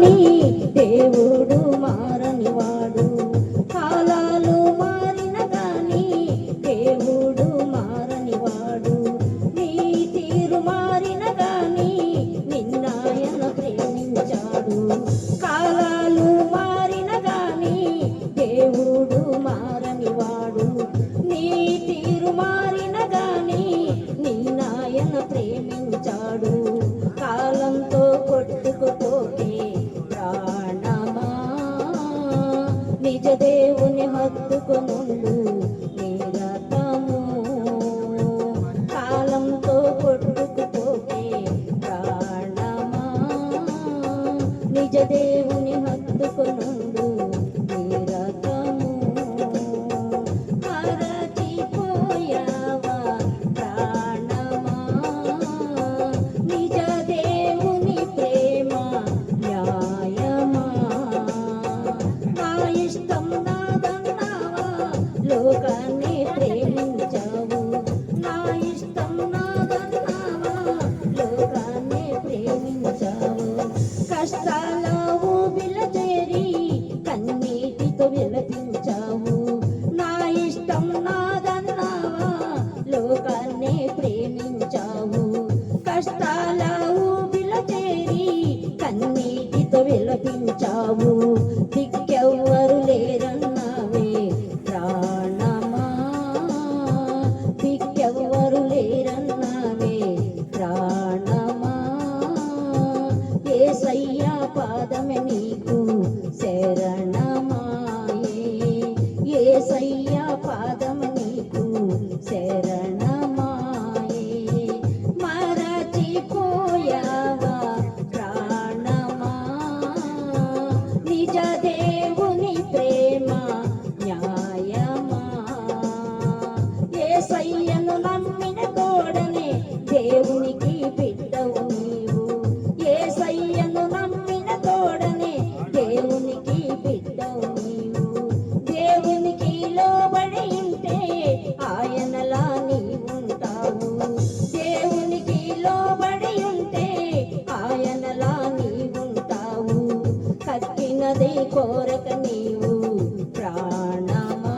కానీ దేవుడు మారని వాడు. కాలాలు మారిన కానీ దేవుడు మారని వాడు. నీ తీరు మారిన కానీ నిన్నాయన ప్రేమించాడు. కాలాలు మారిన కానీ దేవుడు మారని వాడు. నీ తీరు మారిన కానీ నిన్నాయన ప్రేమించాడు. కాలంతో కొట్టుకుపోకే ప్రాణమా, నిజ దేవుని హత్తుకొనుండు నిరతము. కాలంతో కొట్టుకుపోకే ప్రాణమా, నిజ దేవుని హత్తుకొనుండు నిరతము. మరచిపోయావా ప్రాణమా, నిజ దేవుని ప్రేమ న్యాయమా. నా ఇష్టం నాదన్నావా, లోకాన్ని ప్రేమించావు. నా ఇష్టం నాదన్నావా, లోకాన్ని ప్రేమించావు. కష్టాల ఊబిల చేరి కన్నీటితో విలపించావు. నా ఇష్టం నాదన్నావా, లోకాన్ని ప్రేమించావు. కష్టాల ఊబిల చేరి కన్నీటితో విలపించావు. దిక్కెవ్వరు లేరన్నావే ప్రాణమా, దిక్కెవ్వరు లేరన్నావే ప్రాణమా. యేసయ్యా పాదమే నీకు శరణమాయే. యేసయ్యా పాదమే నీకు శరణమాయే. మరచిపోయావా ప్రాణమా, నిజ దేవుని ప్రేమ న్యాయమా. యేసయ్యను నమ్మిన తోడనే దేవునికి బిడ్డవు నీవు. యేసయ్యను నమ్మిన తోడనే దేవునికి బిడ్డవు నీవు. దేవునికి లోబడి ఉంటే ఆయనలా నీవుంటావు. దేవునికి లోబడి ఉంటే ఆయనలా నీవుంటావు. కక్కినది కోరక నీవు ప్రాణమా,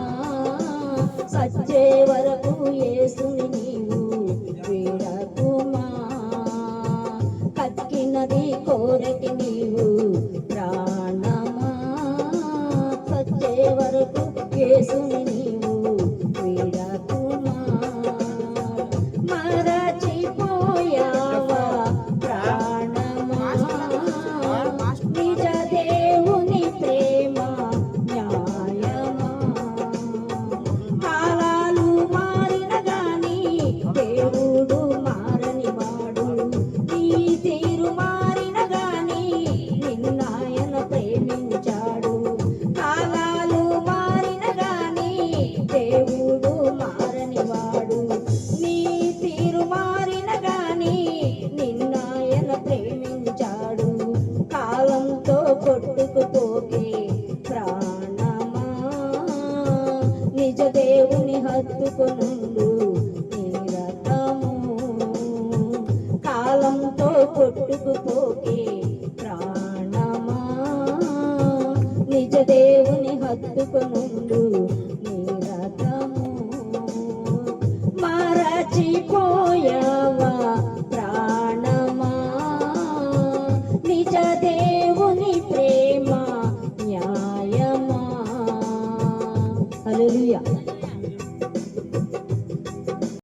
సచ్చే వరకు యేసుని నీవు వీడకుమా. కక్కినది కోరక నీవు ప్రాణమా, సచ్చే వరకు యేసుని నీవు వీడకుమా. మరచిపోయావా ప్రాణమా, నిజ దేవుని ప్రేమ న్యాయమా. కాలాలు మారిన గాని దేవుడు మారని వాడు. నీ తీరు మారిన గాని నిన్నాయన ప్రేమించాడు. కాలాలు మారిన గాని దేవుడు మారని వాడు. నీ తీరు మారిన గాని నిన్నాయన ప్రేమించాడు. కాలంతో కొట్టుకుపోకే ప్రాణమా, నిజ దేవుని హత్తుకొనుండు నిరతము. కాలంతో కొట్టుకుపోకే ప్రాణమా, నిజ దేవుని హత్తుకొనుండు నిరతము. మరచిపోయావా ప్రాణమా, నిజ దేవుని ప్రేమ న్యాయమా. హల్లెలూయా.